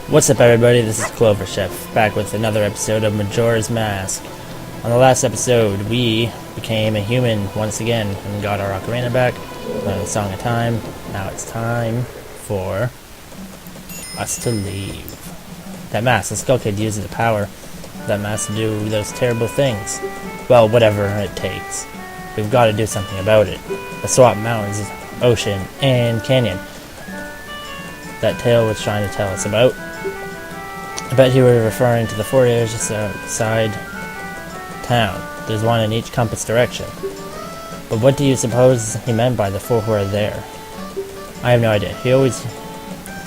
What's up, everybody? This is Clover Chef, back with another episode of Majora's Mask. On the last episode, we became a human once again and got our ocarina back, learned the Song of Time. Now it's time for us to leave. That mask, the Skull Kid uses the power of that mask to do those terrible things. Well, whatever it takes. We've got to do something about it. The Swamp Mountains, ocean, and canyon that Tail was trying to tell us about. I bet he was referring to the 4 areas just outside town. There's one in each compass direction. But what do you suppose he meant by the 4 who are there? I have no idea. He always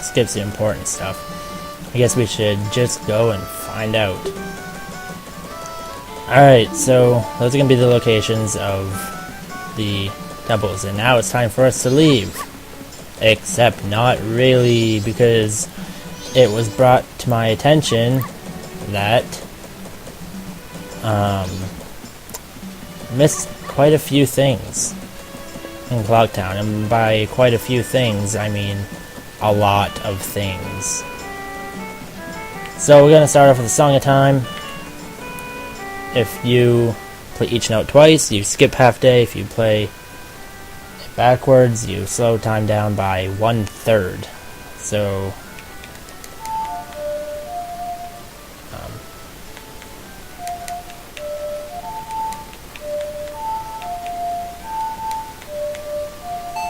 skips the important stuff. I guess we should just go and find out. Alright, so those are going to be the locations of the temples. And now it's time for us to leave. Except not really, because it was brought to my attention that missed quite a few things in Clocktown, and by quite a few things I mean a lot of things. So we're gonna start off with the Song of Time. If you play each note twice, you skip half day. If you play it backwards, you slow time down by 1/3. So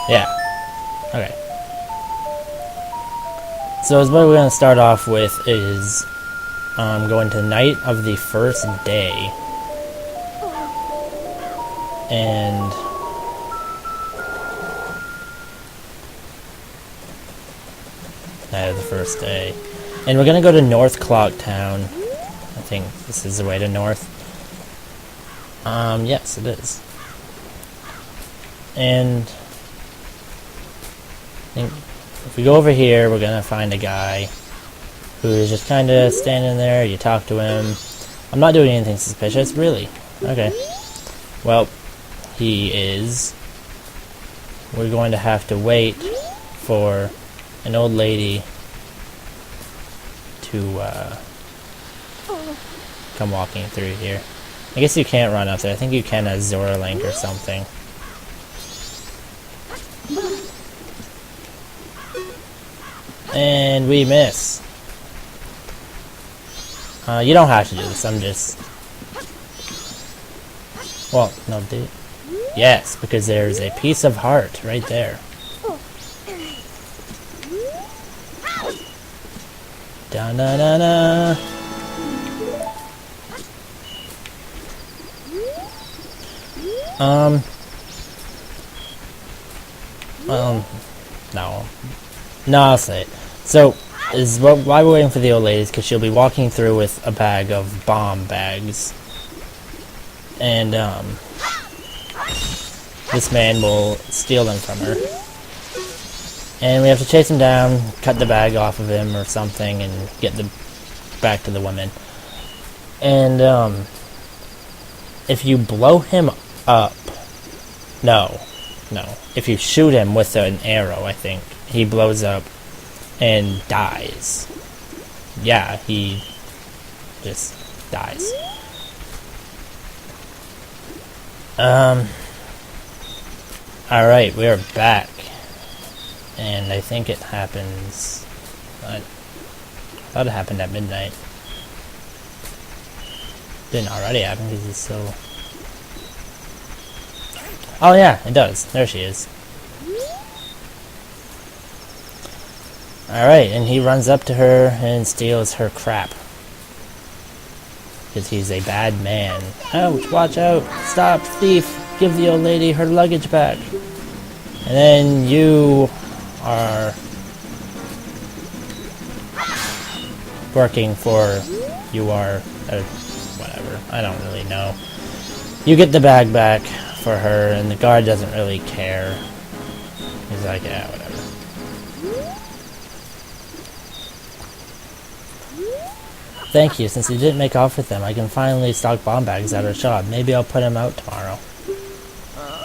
yeah. Okay. So what we're going to start off with is going to night of the first day. And night of the first day. And we're going to go to North Clocktown. I think this is the way to North. Yes, it is. And I think if we go over here, we're gonna find a guy who is just kind of standing there. You talk to him. I'm not doing anything suspicious, really. Okay. Well, he is. We're going to have to wait for an old lady to come walking through here. I guess you can't run up there. I think you can as Zora Link or something. And we miss. You don't have to do this, I'm just... Well, no, yes, because there's a piece of heart right there. Da-na-na-na. No. No, I'll say it. So, why we're waiting for the old lady is because she'll be walking through with a bag of bomb bags. And, this man will steal them from her. And we have to chase him down, cut the bag off of him or something, and get them back to the woman. And, if you blow him up... No. If you shoot him with an arrow, I think, he blows up and dies. Yeah, he just dies. Alright, we are back. And I think it happens... I thought it happened at midnight. Didn't already happen because he's still... Oh yeah, it does. There she is. Alright, and he runs up to her and steals her crap. Because he's a bad man. Ouch, watch out, stop, thief, give the old lady her luggage back. And then you are working for, whatever, I don't really know. You get the bag back for her, and the guard doesn't really care. He's like, yeah, whatever. Thank you. Since you didn't make off with them, I can finally stock bomb bags at our shop. Maybe I'll put them out tomorrow.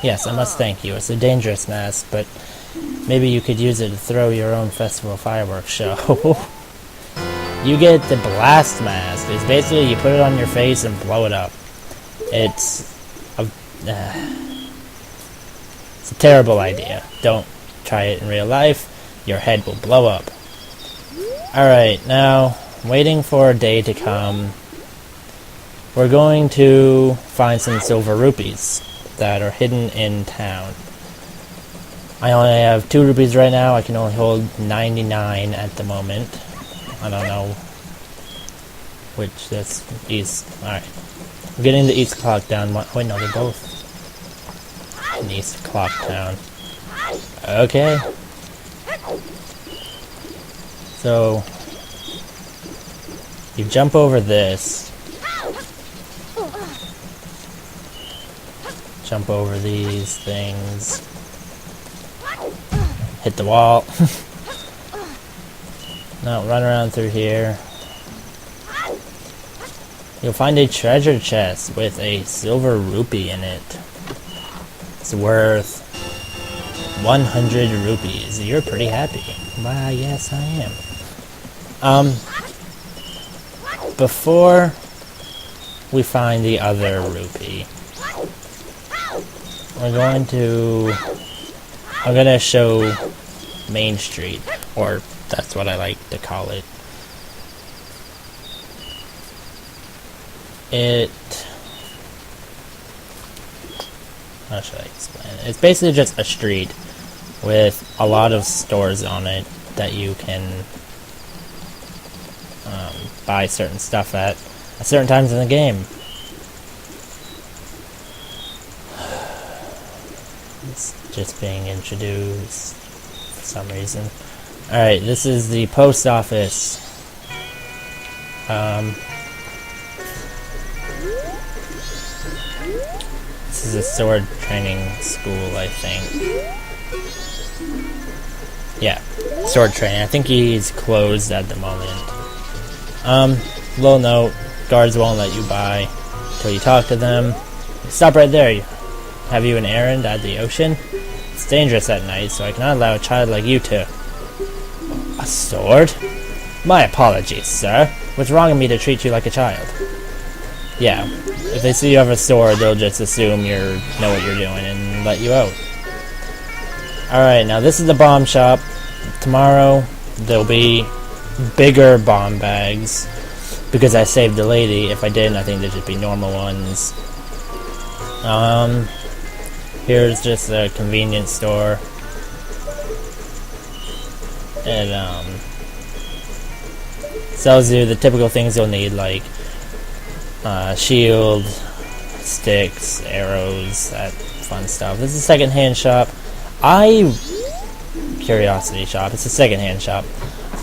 Yes, I must thank you. It's a dangerous mask, but maybe you could use it to throw your own festival fireworks show. you get the blast mask. It's basically you put it on your face and blow it up. It's a terrible idea. Don't try it in real life. Your head will blow up. Alright, now, waiting for a day to come, we're going to find some silver rupees that are hidden in town. I only have 2 rupees right now. I can only hold 99 at the moment. I don't know which that's east. Alright. I'm getting the east clock down. Wait, no, they're both in east clock town. Okay. So, you jump over this. Jump over these things. Hit the wall. Now run around through here. You'll find a treasure chest with a silver rupee in it. It's worth 100 rupees. You're pretty happy. Why, yes, I am. Before we find the other rupee, I'm gonna show Main Street, or that's what I like to call it. How should I explain it? It's basically just a street with a lot of stores on it that you can buy certain stuff at certain times in the game. It's just being introduced for some reason. Alright, this is the post office. This is a sword training school, I think. Yeah, sword training. I think he's closed at the moment. Little note, guards won't let you buy until you talk to them. Stop right there. Have you an errand at the ocean? It's dangerous at night, so I cannot allow a child like you to... A sword? My apologies, sir. What's wrong with me to treat you like a child? Yeah, if they see you have a sword, they'll just assume you know what you're doing and let you out. Alright, now this is the bomb shop. Tomorrow, there'll be bigger bomb bags, because I saved the lady. If I didn't, I think there'd just be normal ones. Here's just a convenience store. It sells you the typical things you'll need, like shield, sticks, arrows, that fun stuff. This is a second-hand shop. Curiosity shop. It's a second-hand shop.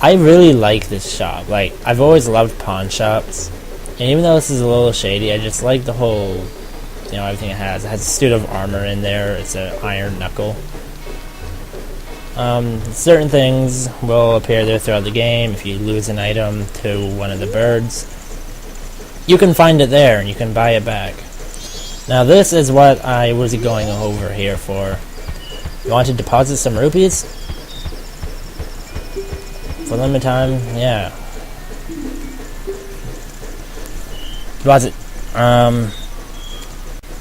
I really like this shop. Like, I've always loved pawn shops, and even though this is a little shady, I just like the whole, everything it has. It has a suit of armor in there. It's an iron knuckle. Certain things will appear there throughout the game. If you lose an item to one of the birds, you can find it there, and you can buy it back. Now, this is what I was going over here for. You want to deposit some rupees? For limited time? Yeah. Deposit.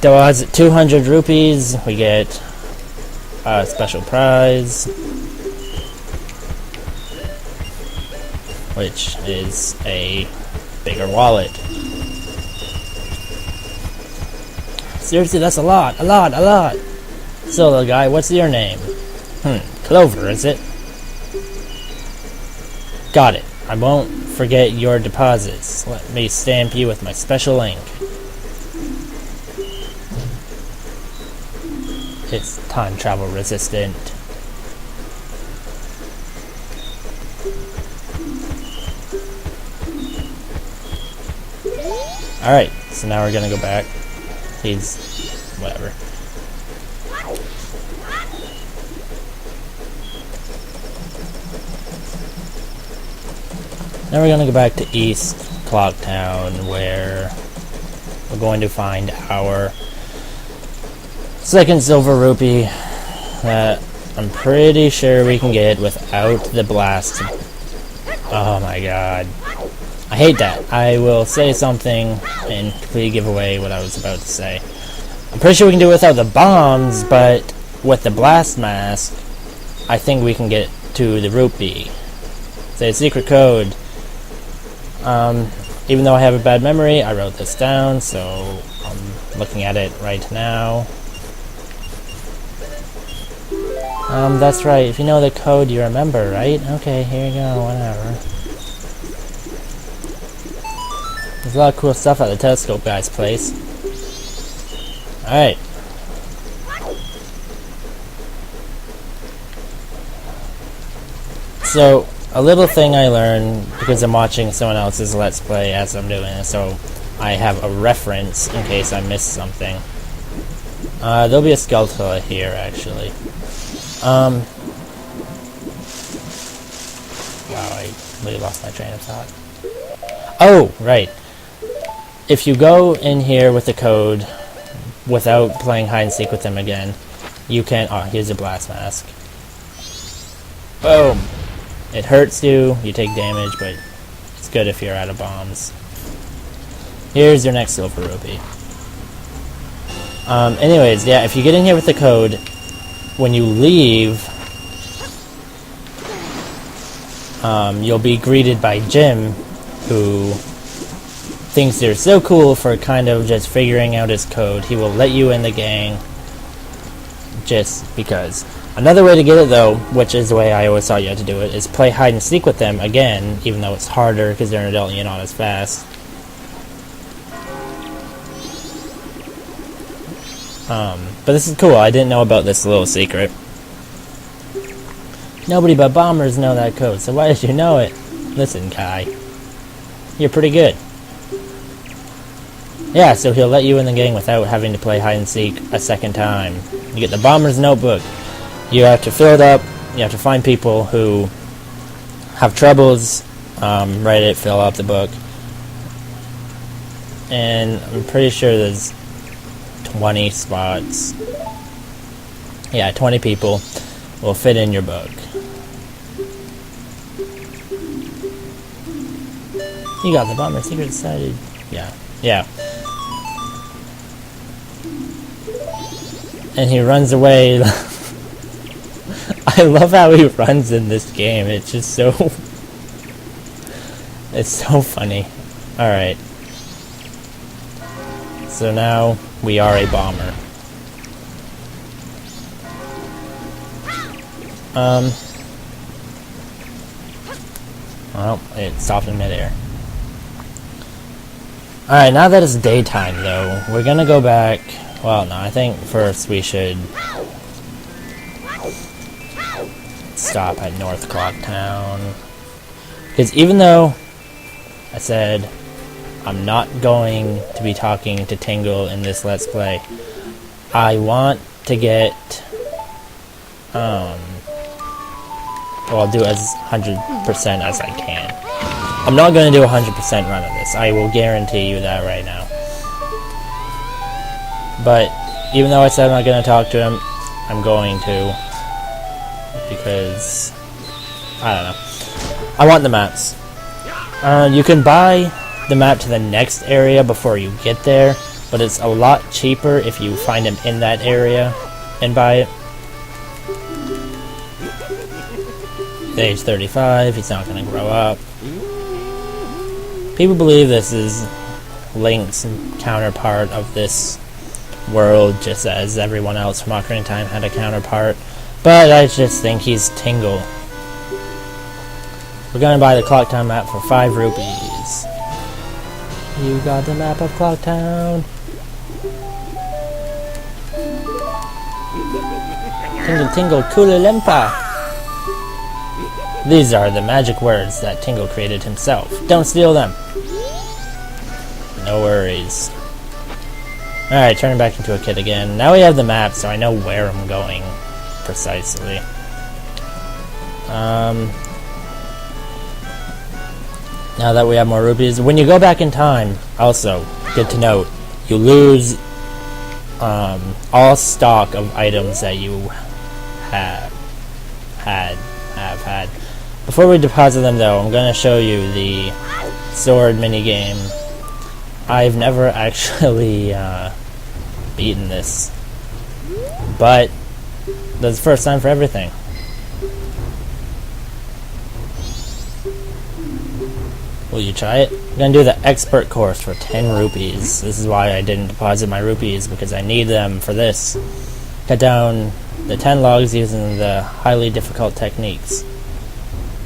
Deposit 200 rupees. We get a special prize, which is a bigger wallet. Seriously, that's a lot. So, little guy, what's your name? Clover, is it? Got it. I won't forget your deposits. Let me stamp you with my special ink. It's time travel resistant. Alright, so now we're gonna go back. Whatever. Now we're going to go back to East Clocktown, where we're going to find our second silver rupee that I'm pretty sure we can get without the blast Oh my god. I hate that. I will say something and completely give away what I was about to say. I'm pretty sure we can do it without the bombs, but with the blast mask, I think we can get to the rupee. Say secret code. Even though I have a bad memory, I wrote this down, so I'm looking at it right now. That's right. If you know the code, you remember, right? Okay, here you go, whatever. There's a lot of cool stuff at the telescope guy's place. Alright. So, a little thing I learned, because I'm watching someone else's Let's Play as I'm doing it, so I have a reference in case I missed something. There'll be a skeleton here, actually. Wow, I really lost my train of thought. Oh, right. If you go in here with the code without playing hide and seek with them again, you can... Oh, here's a blast mask. Boom! It hurts you, you take damage, but it's good if you're out of bombs. Here's your next silver rupee. Anyways, yeah, if you get in here with the code, when you leave, you'll be greeted by Jim, who thinks you're so cool for kind of just figuring out his code. He will let you in the gang just because. Another way to get it, though, which is the way I always thought you had to do it, is play hide and seek with them again, even though it's harder because they're an adult and you're not as fast. But this is cool. I didn't know about this little secret. Nobody but bombers know that code, so why did you know it? Listen, Kai. You're pretty good. Yeah, so he'll let you in the gang without having to play hide and seek a second time. You get the bomber's notebook. You have to fill it up. You have to find people who have troubles, write it, fill out the book. And I'm pretty sure there's 20 spots. Yeah, 20 people will fit in your book. You got the bomber secret decided. Yeah, yeah. And he runs away. I love how he runs in this game. It's just so... it's so funny. Alright. So now we are a bomber. Well, it stopped in midair. Alright, now that it's daytime, though, we're gonna go back... Well, no, I think first we should... stop at North Clock Town. Because even though I said I'm not going to be talking to Tingle in this Let's Play, I want to get... well, I'll do as 100% as I can. I'm not going to do a 100% run of this. I will guarantee you that right now. But even though I said I'm not going to talk to him, I'm going to. Because, I don't know. I want the maps. You can buy the map to the next area before you get there, but it's a lot cheaper if you find him in that area and buy it. He's age 35, he's not going to grow up. People believe this is Link's counterpart of this world, just as everyone else from Ocarina of Time had a counterpart. But I just think he's Tingle. We're gonna buy the Clock Town map for 5 rupees. You got the map of Clock Town. Tingle Tingle Koola. These are the magic words that Tingle created himself. Don't steal them. No worries. Alright, turning back into a kid again. Now we have the map, so I know where I'm going precisely. Now that we have more rupees, when you go back in time, also, good to note, you lose all stock of items that you have had. Before we deposit them, though, I'm going to show you the sword minigame. I've never actually beaten this, but that's the first time for everything. Will you try it? I'm going to do the expert course for 10 rupees. This is why I didn't deposit my rupees, because I need them for this. Cut down the 10 logs using the highly difficult techniques.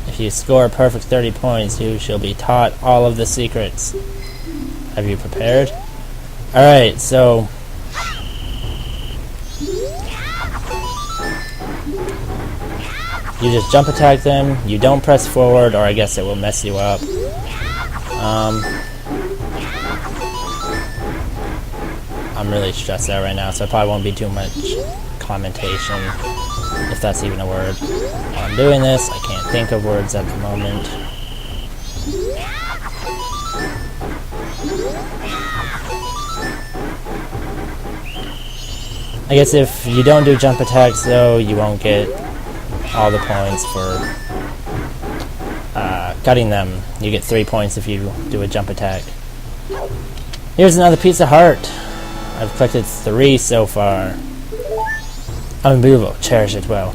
If you score a perfect 30 points, you shall be taught all of the secrets. Have you prepared? Alright, so you just jump attack them, you don't press forward, or I guess it will mess you up. I'm really stressed out right now, so I probably won't be too much commentation, if that's even a word. While I'm doing this, I can't think of words at the moment. I guess if you don't do jump attacks, though, you won't get all the points for cutting them. You get 3 points if you do a jump attack. Here's another piece of heart. I've collected 3 so far. Unbelievable. Cherish it well.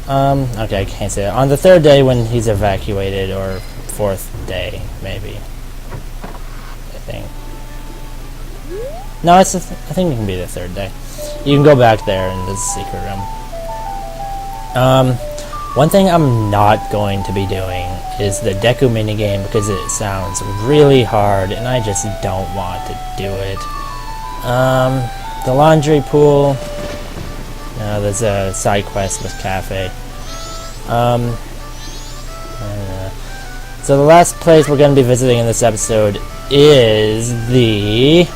Okay, I can't say that. On the 3rd day when he's evacuated, or 4th day, maybe. I think. No, it's I think it can be the 3rd day. You can go back there in the secret room. One thing I'm not going to be doing is the Deku minigame, because it sounds really hard and I just don't want to do it. The laundry pool. There's a side quest with Cafe. So the last place we're going to be visiting in this episode is the...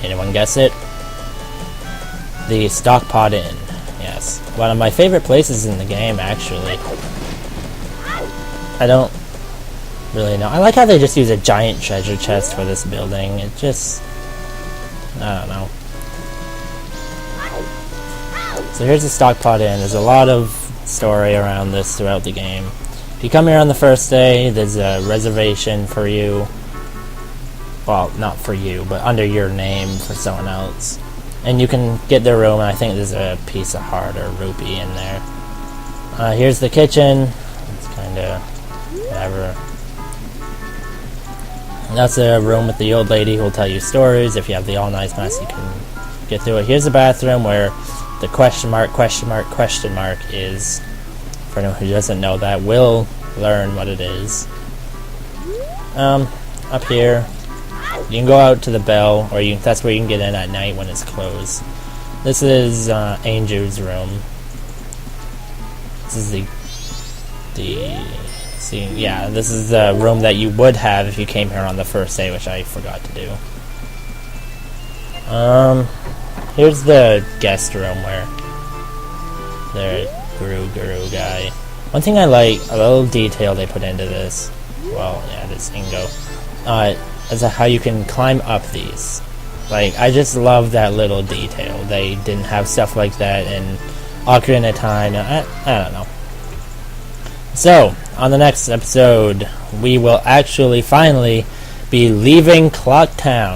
Anyone guess it? The Stockpot Inn. Yes. One of my favorite places in the game, actually. I don't really know. I like how they just use a giant treasure chest for this building. It just... I don't know. So here's the Stockpot Inn. There's a lot of story around this throughout the game. If you come here on the first day, there's a reservation for you. Well, not for you, but under your name for someone else. And you can get their room, and I think there's a piece of heart or rupee in there. Here's the kitchen. It's kind of whatever. And that's a room with the old lady who will tell you stories. If you have the All Nice Mask, you can get through it. Here's the bathroom where the question mark is. For anyone who doesn't know that, will learn what it is. Up here, you can go out to the bell, or that's where you can get in at night when it's closed. This is Angel's room. This is this is the room that you would have if you came here on the first day, which I forgot to do. Here's the guest room where the guru guy. One thing I like, a little detail they put into this, well, yeah, this Ingo, is how you can climb up these. Like, I just love that little detail. They didn't have stuff like that in Ocarina of Time. I don't know. So, on the next episode, we will actually finally be leaving Clock Town.